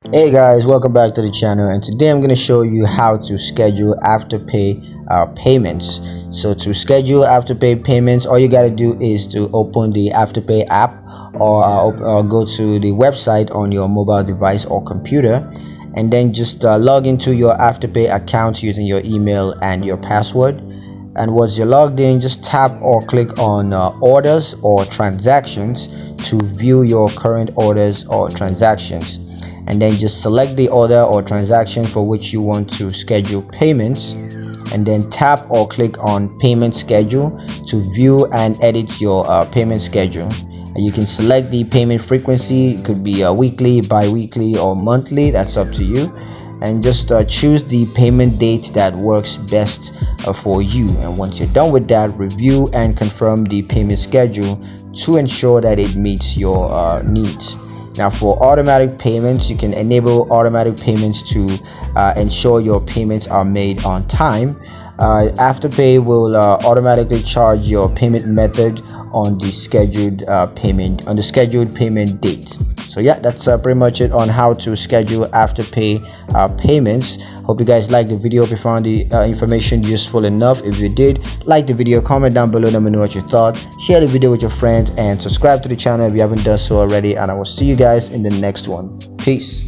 Hey guys, welcome back to the channel, and today I'm going to show you how to schedule afterpay payments. So to schedule afterpay payments, all you got to do is to open the afterpay app or go to the website on your mobile device or computer, and then just log into your afterpay account using your email and your password. And once you're logged in, just tap or click on orders or transactions to view your current orders or transactions, and then just select the order or transaction for which you want to schedule payments, and then tap or click on payment schedule to view and edit your payment schedule. And you can select the payment frequency. It could be weekly, bi-weekly, or monthly. That's up to you. And just choose the payment date that works best for you. And once you're done with that, review and confirm the payment schedule to ensure that it meets your needs. Now, for automatic payments, you can enable automatic payments to ensure your payments are made on time. Afterpay will automatically charge your payment method on the scheduled payment date. So yeah, that's pretty much it on how to schedule afterpay payments. Hope you guys liked the video. If you found the information useful enough, if you did, like the video, comment down below, let me know what you thought. Share the video with your friends and subscribe to the channel if you haven't done so already, and I will see you guys in the next one. Peace.